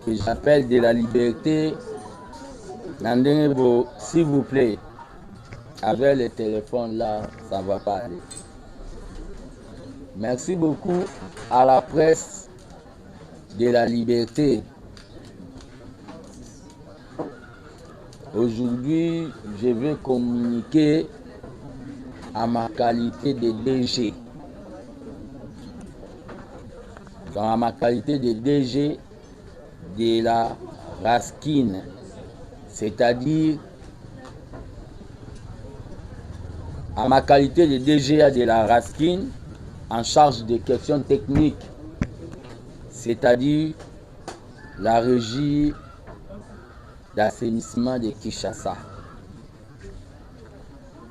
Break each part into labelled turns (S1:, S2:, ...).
S1: que j'appelle de la liberté. Nandengebo, s'il vous plaît, avec le téléphone là, ça ne va pas aller. Merci beaucoup à la presse de la liberté. Aujourd'hui, je vais communiquer à ma qualité de DG. Dans ma qualité de DG de la Raskin, c'est-à-dire à ma qualité de DG de la Raskin en charge des questions techniques, c'est-à-dire la régie d'assainissement de Kinshasa.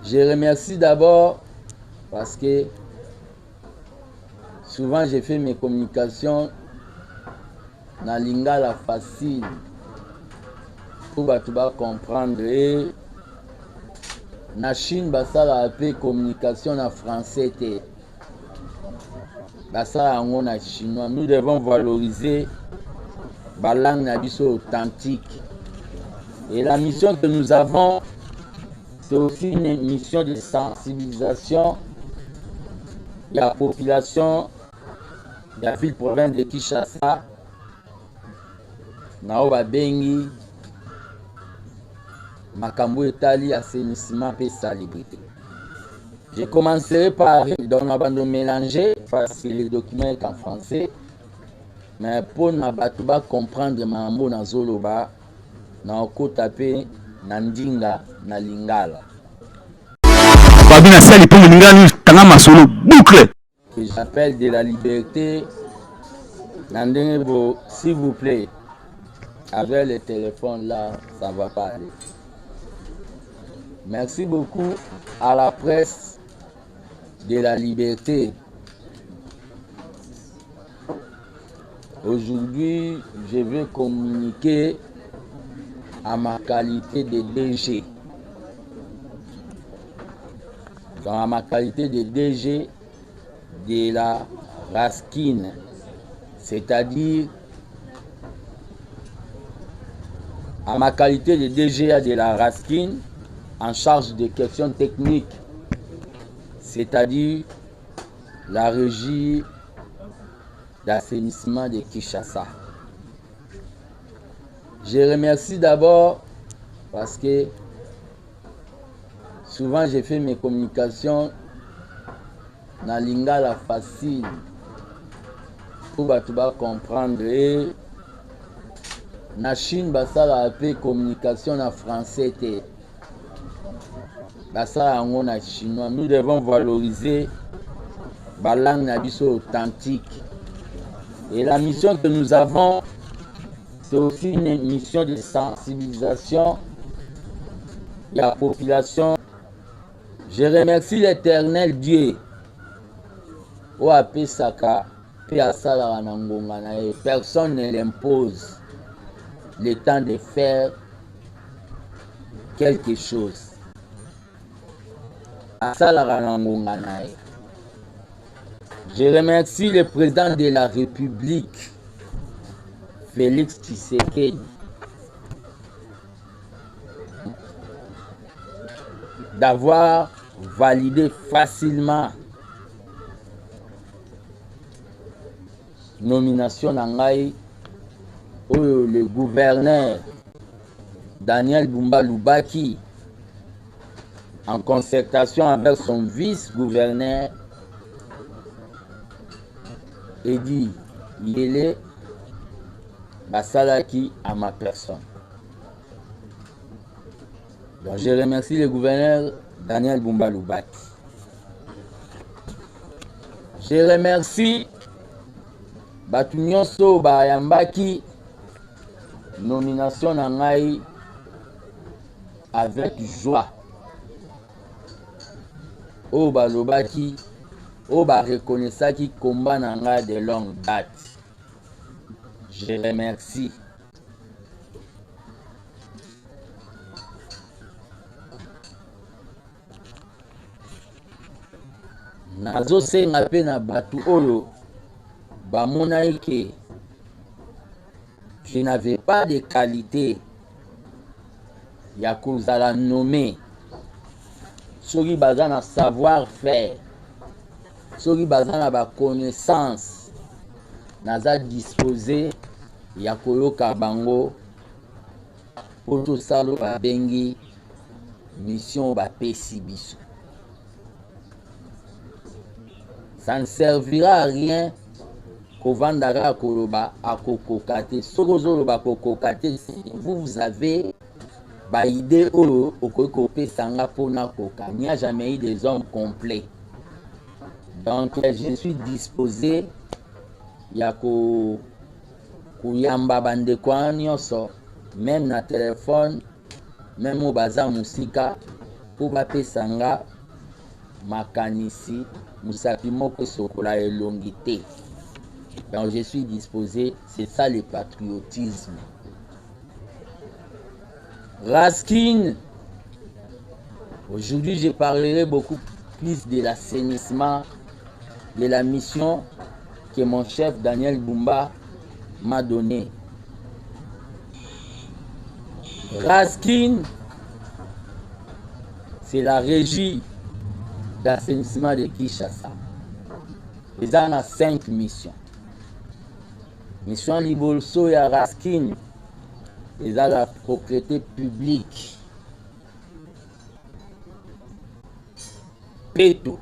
S1: Je remercie d'abord parce que souvent j'ai fait mes communications dans lingala facile pour comprendre. Et na Chine basala appelé communication en français te basala en chinois. Nous devons valoriser la langue nabiso authentique. Et la mission que nous avons, c'est aussi une mission de sensibilisation de la population de la ville-province de Kinshasa. Naoba Bengi, Makambo Etali, assainissement et salubrité. Je commencerai par de mélanger parce que le document est en français. Mais pour ne comprendre Mambo na Zoloba, na oko tapé na ndinga na lingala. Que j'appelle de la liberté. Nandengebo, s'il vous plaît, avec le téléphone là, ça ne va pas aller. Merci beaucoup à la presse de la liberté. Aujourd'hui, je vais communiquer à ma qualité de DG. Dans ma qualité de DG de la Raskin, c'est-à-dire à ma qualité de DG de la Raskin en charge des questions techniques, c'est-à-dire la régie d'assainissement de Kinshasa. Je remercie d'abord parce que souvent j'ai fait mes communications dans lingala facile pour comprendre. Et na Chine basala appelé communication en français te basala en chinois. Nous devons valoriser la langue nabiso authentique. Et la mission que nous avons, c'est aussi une mission de sensibilisation de la population. Je remercie l'Éternel Dieu. Personne ne l'impose le temps de faire quelque chose. Je remercie le président de la République, Félix Tshisekedi, d'avoir validé facilement nomination d'Angaï où le gouverneur Daniel Bumba Lubaki, en concertation avec son vice-gouverneur Edi Yele, Basalaki à ma personne. Donc je remercie le gouverneur Daniel Bumba Lubaki. Je remercie Batunyoso Bayambaki, nomination Nangai avec joie. Oba Lubaki, Oba reconnaissaki combat Nangai de longue date. Je remercie. Nazo senga pe na batu oyo bamona eke je n'avais pas de qualité ya kozala nommé soki baza na savoir-faire soki baza na baconnaissance naza disposé ya koyoka bango po tosala babengi mission bapesi biso. Ça ne servira à rien kovandaka koloba akokokate soki ozoloba kokokate vous avez idée oyo okoki kopesa nga mpona koka. Il n'y a jamais eu des hommes complets. Donc je suis disposé ya koyamba bandeko wana nyonso même na telefone même oyo baza mosika mpo bapesa nga makanisi mosapi moko esokola elongi te. Donc je suis disposé, c'est ça le patriotisme. Raskin, aujourd'hui je parlerai beaucoup plus de l'assainissement, de la mission que mon chef Daniel Bumba m'a donnée. Raskin, c'est la régie d'assainissement de Kinshasa. Ils ont 5 missions. Mission Libolso ya Raskin, ils ont la propriété publique. Peto.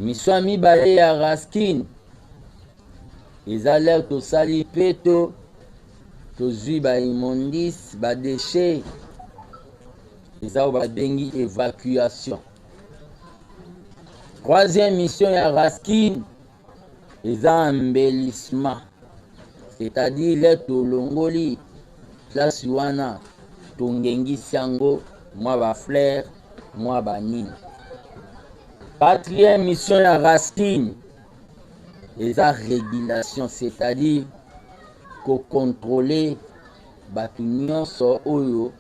S1: Mission Mibale ya Raskin, ils ont l'air de sali Peto, tozui ba immondis, ba déchets, ils ont ba bengi évacuation. Troisième mission ya Raskin, ils ont embellissement. C'est-à-dire les tolongoli, place wana, tongengi sango, moi ba fleur, moi ba nini. Quatrième mission ya Raskin, ils ont régulation, c'est-à-dire qu'on contrôler batu nyonso oyo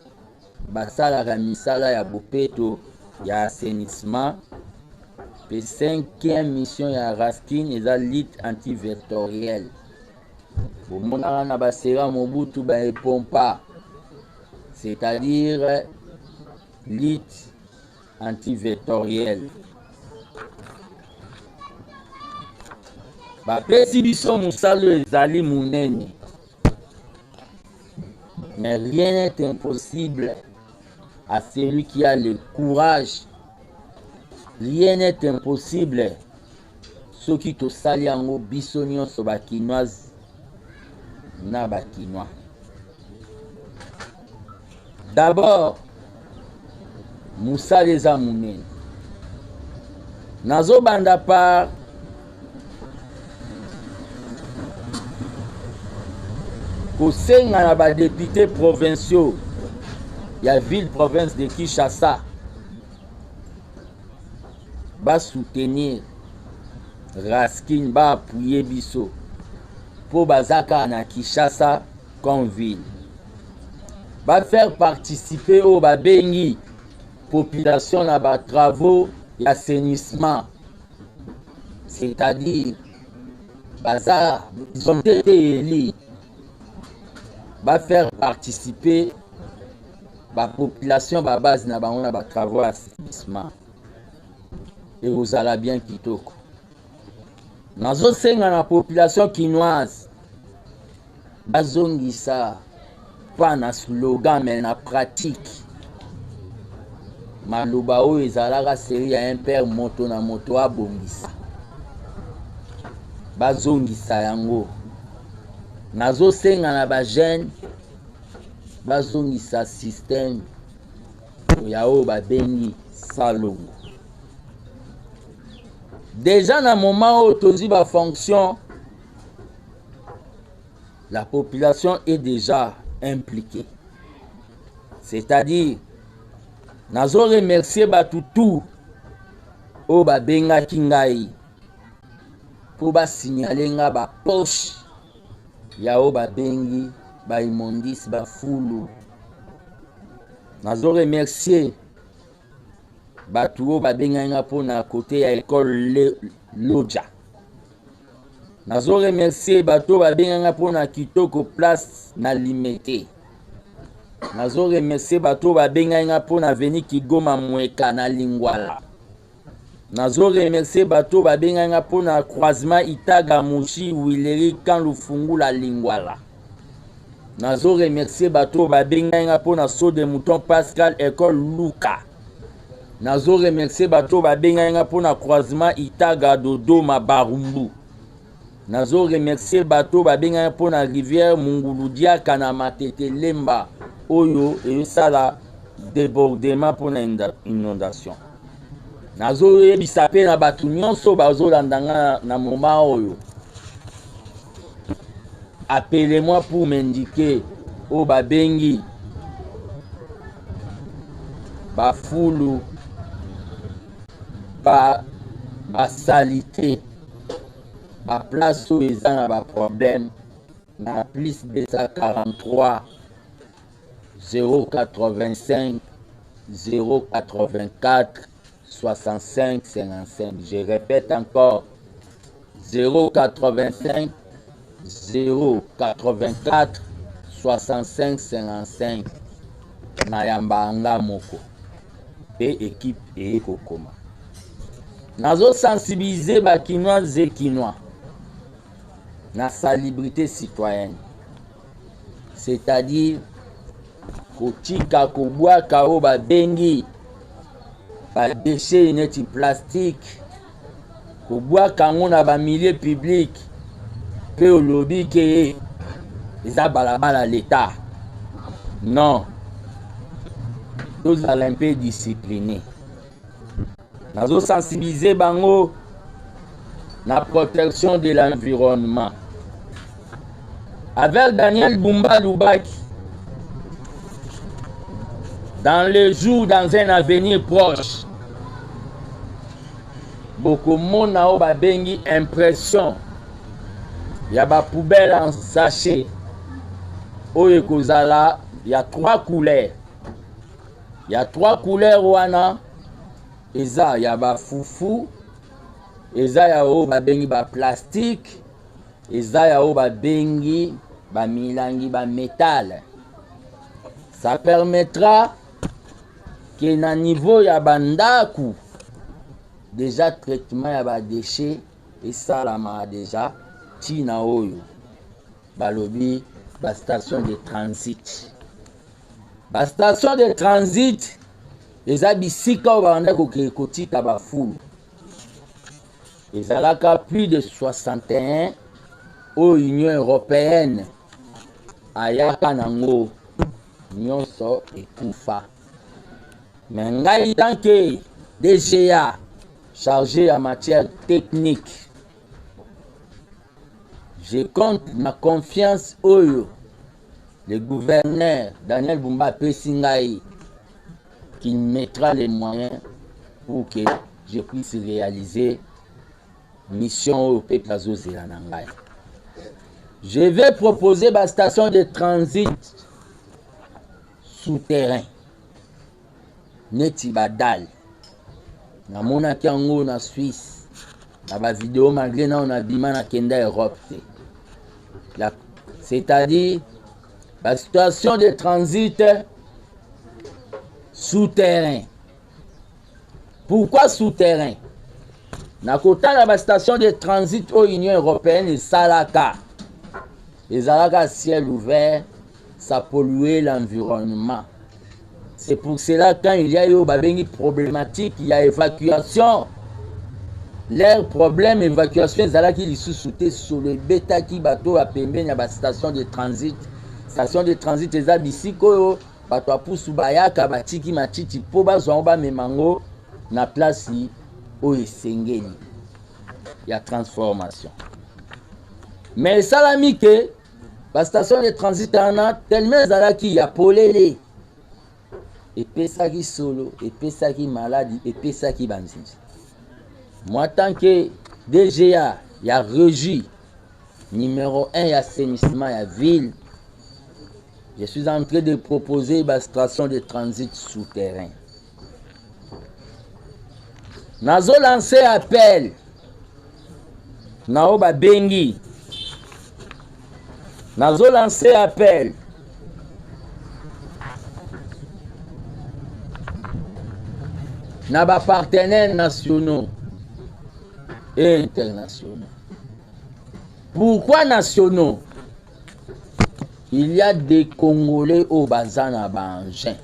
S1: basalaka misala ya bopeto ya assainissement. Et 5e mission ya Raskin, ils ont lutte antivectorielle. Bomona na basera mobutu ba epompa, c'est-à-dire lutte antivectorielle. Bapesi biso musalo ezali munene. Mais rien n'est impossible à celui qui a le courage. Rien n'est impossible. Ceux qui te salient en biso nyonso bakinoise na bakinois. D'abord, Moussa les a munene. Nazo banda par kosenga na ba députés provinciaux ya ville province de Kinshasa ba soutenir Raskin, ba appuyer biso pour bazaka na Kinshasa comme ville. Ba faire participer au babengi population na ba travaux d'assainissement. C'est-à-dire baza ils ont été élus. Va faire participer la population ba base na bango na ba travaux d'assainissement. Et vous allez bien kitoko. Nazo senga na population kinoise. Bazongisa pas na slogan mais na pratique. Maloba o ezalaka série ya un père moto na moto abongisa. Bazongisa yango. Nazo senga na ba jeune bazongisa système ya o ba bengi salongo. Déjà dans le moment où tozi ba fonction, la population est déjà impliquée. C'est-à-dire nazo remercier batutu o ba benga kingai pour ba signaler nga ba poche ya o ba bengi ba immondis ba fulu. Nazo remercier batu o ba benga nga po na côté ya école Lodja. Nazo remercier bato babenganga pona kitoko place na limité. Nazo remercier bato babenganga pona veni Kigoma Mweka na Lingwala. Nazo remercier bato babenganga pona croisement Itaga Mushi Wileri kan Lufungu la Lingwala. Nazo remercier bato babenganga pona saut de mouton Pascal école Luka. Nazo remercier bato babenganga pona croisement Itaga Dodoma Barumbu. Nazo remercier bato babenganga pona rivière Munguludia kana Matete Lemba oyo et sala débordement pona inondation. Nazo yebisa pe na bato nyonso bazolandanga na moment oyo. Appelez-moi pour m'indiquer au babengi bafulu ba salité ba place où ils ont un problème na plus 243 085 084 65 55. Je répète encore 085 084 65 55. Nayambanga moko et équipe et kokoma. Nazo sensibiliser ba kinois et kinois na salubrité citoyenne. C'est-à-dire kotika kobwaka o ba bengi ba déchets neti plastique kobwaka ngo na ba milieu public pe olobi ke eza balabala l'état. Non. Nous allons un peu discipliner. Nous sensibiliser bango la protection de l'environnement. Avec Daniel Bumba Lubaki, dans les jours, dans un avenir proche, beaucoup de monde a bengi impression. Il y a des poubelles en sachet. Il y a 3 couleurs. Il y a 3 couleurs wana. Eza ya ba fufu. Eza ya o ba bengi ba plastique. Eza ya o ba bengi ba milangi ba métal. Ça permettra que na niveau ya bandaku déjà traitement ya ba déchets et ça la ma déjà tina oyo balobi ba station de transit. Ba station de transit eza bisika banda kotika ba fulu. Ezalaka plus de 61 au Union européenne ayaka nango nyonso ekufa. Mais ngai tant que DGA chargé en matière technique, je compte ma confiance oyo le gouverneur Daniel Bumba Pesingai qui mettra les moyens pour que je puisse réaliser mission au peuple Azozelanangai. Je vais proposer ma station de transit souterrain. Neti badal. Na mona kiango na Suisse. Na ba vidéo malgré na on a bima na kenda Europe. C'est-à-dire la station de transit souterrain. Pourquoi souterrain? Na kota na ba station de transit au Union européenne et Salaka. Les Alaka ciel ouvert, ça pollue l'environnement. C'est pour cela quand il y a eu babengi problématique, il y a évacuation. Leur problème évacuation ezalaki lisusu sur le bêta qui bateau à pembeni ya ba station de transit. Station de transit eza bisiko oyo bato apusu bayaka batiki matiti po bazwa ba memango na place oyo esengeli ya transformation. Mais salami ke ba station de transit ana tellement ezalaki ya polele epesaki solo, epesaki maladie, epesaki banzinzi. Moi, tant que DGA, il y a régie numéro 1, il y a assainissement, il y a ville, je suis en train de proposer une station de transit souterrain. Nazo lancé appel nao babengi nazo lancer appel na ba partenaires nationaux et internationaux. Pourquoi nationaux? Il y a des Congolais au Bazana Bangin.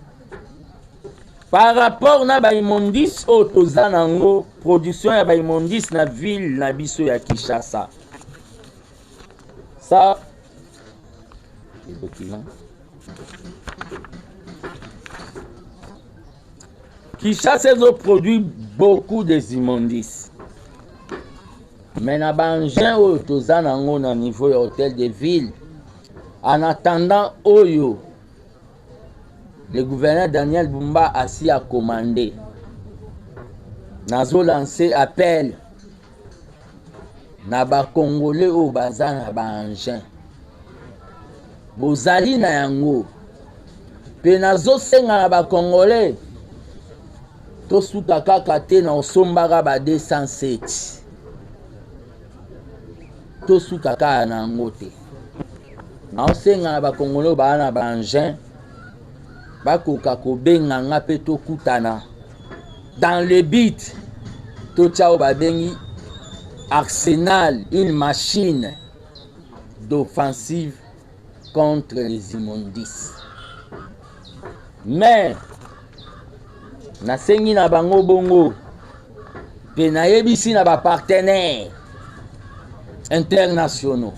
S1: Par rapport na baimondis au Tozanango, production ya baimondis na ville na biso ya Kinshasa. Ça, les documents. Kinshasa produit beaucoup des immondices. Mais na Bangin au Tozanango na niveau ya hôtel de ville. En attendant Oyo, le gouverneur Daniel Bumba assis à commander. Nazo lancé appel na ba Congolais au bazar na Bangin. Bozali na yango. Pe nazo senga na ba Congolais. To suka kaka te na osombaka ba 207. To suka kaka na yango te. Naosenga na ba Congolais ba na Bangin. Bakoka kobenga nga pe tokutana dans le but totia babengi Arsenal, une machine d'offensive contre les immondices. Mais nasengi na bango bongo pe nayebisi na ba partenaires internationaux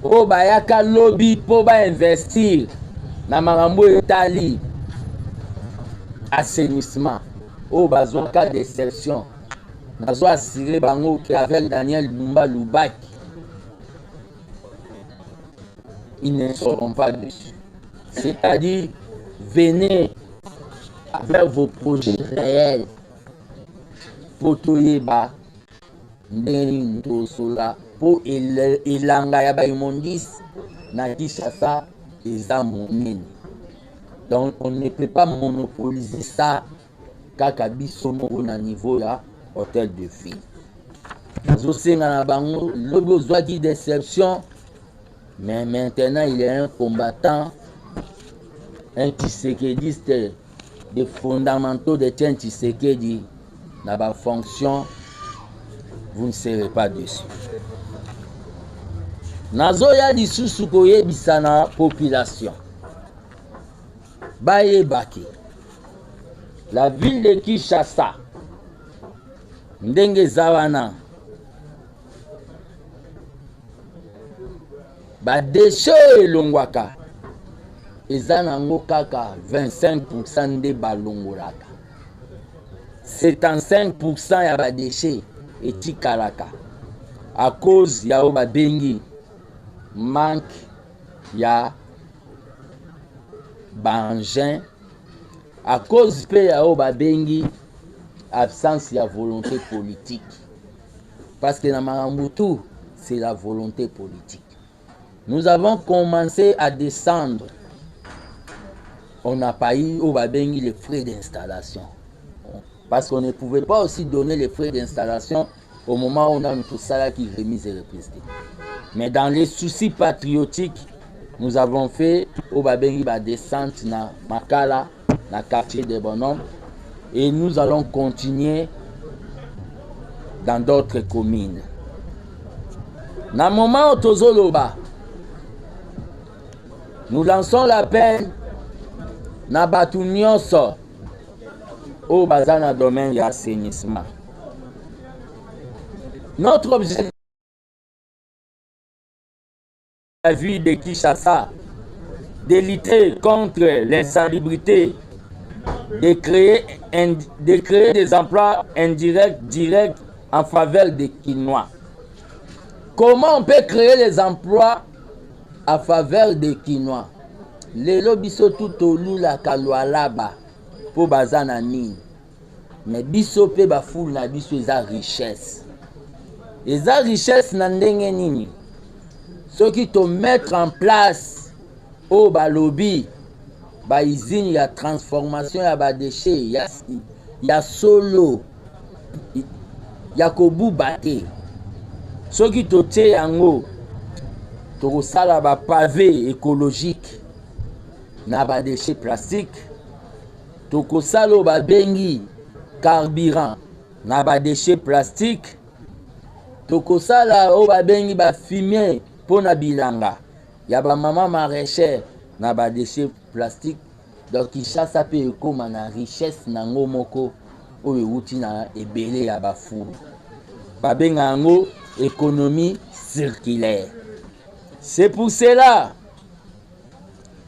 S1: o bayaka lobby po ba investir na marambo etali assainissement au besoin cas d'exception nazo assurer bango avec Daniel Bumba Lubaki ils ne seront pas dessus. C'est-à-dire venez avec vos projets réels pour toyeba ndeni ntosola pour elanga ya ba immondice na Kinshasa. Donc on ne peut pas monopoliser ça kaka biso moko na niveau ya hôtel de ville. Nazosenga na bango lobi ozwaki déception, mais maintenant il est un combattant, un tshisekidiste des fondamentaux de Tiens Tshisekedi na ba fonction, vous ne serez pas dessus. Nazoya lisusu koyebisa na population bayebaki la ville de Kinshasa ndenge zawana ba déchets elongwaka eza nango kaka 25% nde balongolaka, 75% ya ba déchets etikalaka à cause ya babengi manque ya Bangin, à cause pe ya babengi absence ya volonté politique, parce que na Marambutu c'est la volonté politique. Nous avons commencé à descendre, on n'a pas eu au babengi les frais d'installation, parce qu'on ne pouvait pas aussi donner les frais d'installation au moment où on a tout ça là qui remise et représenté. Mais dans les soucis patriotiques, nous avons fait au babengi ba descente na Makala, na quartier des Bonhommes, et nous allons continuer dans d'autres communes. Na moment tozoloba, nous lançons l'appel na batu nyonso au bazana domaine ya assainissement. Notre objectif la ville de Kinshasa, de lutter contre l'insalubrité, de créer des emplois indirects, directs en faveur des Kinois. Comment on peut créer les emplois en faveur des Kinois? Les lobiso tout au lula kalwalaba pour bazana nini. Mais biso pe ba foule na biso eza richesse. Eza richesse na ndenge nini? Ceux qui te mettent en place au balobi, ba usine ya transformation ya ba déchets, ya solo, ya kobu bate. soki totie yango tokosala ba pavé écologique na ba déchets plastique, tokosala ba bengi carburant na ba déchets plastique, tokosala ba bengi ba fumier pona bilanga ya ba mama maraîchère na ba déchets plastique. Donc Kinshasa pe ekoma na richesse nango moko oyo euti na ebele ya bafu. Babenga yango économie circulaire. C'est pour cela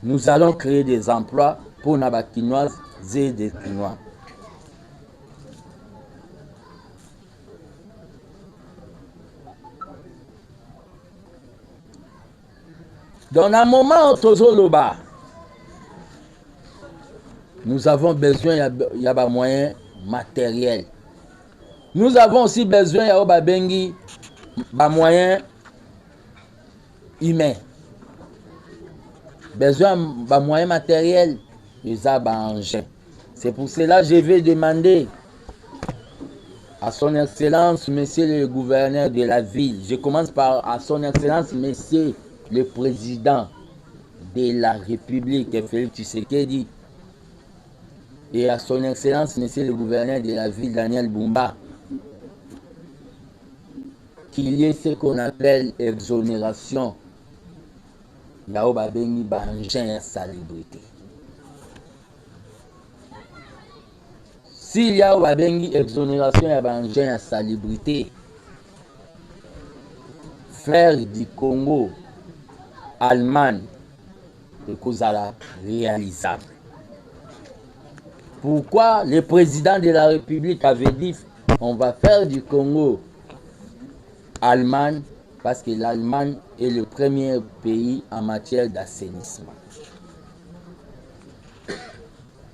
S1: nous allons créer des emplois pour les Kinoises et des Kinois. Dans un moment où Tozoloba, nous avons besoin de moyens matériels. Nous avons aussi besoin de moyens humains. Besoin de moyens matériels, les engins. C'est pour cela que je vais demander à son Excellence, Monsieur le gouverneur de la ville. Je commence par à son Excellence, Monsieur le Président de la République, Félix Tshisekedi, et à son Excellence, Monsieur le gouverneur de la ville, Daniel Bumba, qu'il y ait ce qu'on appelle exonération. Il y a un engin à salubrité. S'il y a une exonération, il y a un engin à salubrité. Faire du Congo, Allemagne, c'est réalisable. Pourquoi le président de la République avait dit on va faire du Congo Allemagne? Parce que l'Allemagne est le premier pays en matière d'assainissement.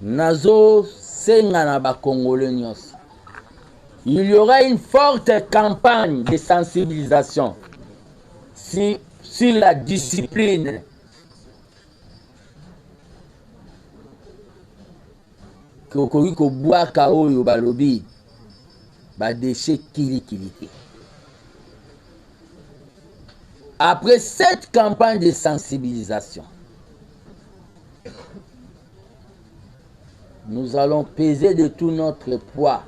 S1: Nazo Senganaba Congolais. Il y aura une forte campagne de sensibilisation sur la discipline. Kokoriko Bouaka Oyo Balobi, Badéché Kili. Après cette campagne de sensibilisation, nous allons peser de tout notre poids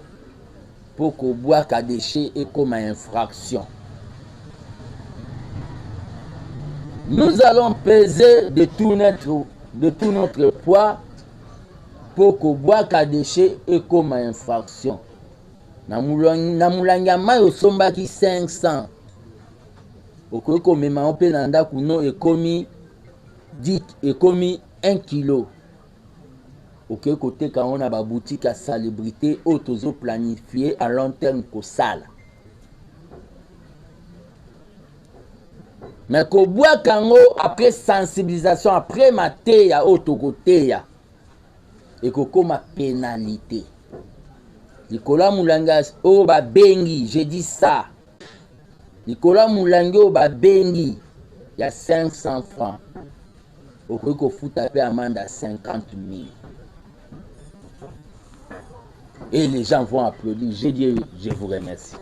S1: pour que Bouaka déchet est comme infraction. Nous allons peser de tout notre poids pour que Bouaka déchet est comme infraction. Namulanga mayo sombaki 500. Okoko mema ope nanda kuno ekomi 1 kilo. Okoko côté quand on a ba boutique à salubrité autozo planifié à long terme ko sala. Mais ko bois kango après sensibilisation après maté ya autokoté ya et koko ma pénalité. Nicolas Moulangas o ba bengi, j'ai dit ça. Nicolas Moulango ba bengi, il y a 500 francs. Au cas qu'on fout taper amende à 50 000. Et les gens vont applaudir. J'ai dit, je vous remercie.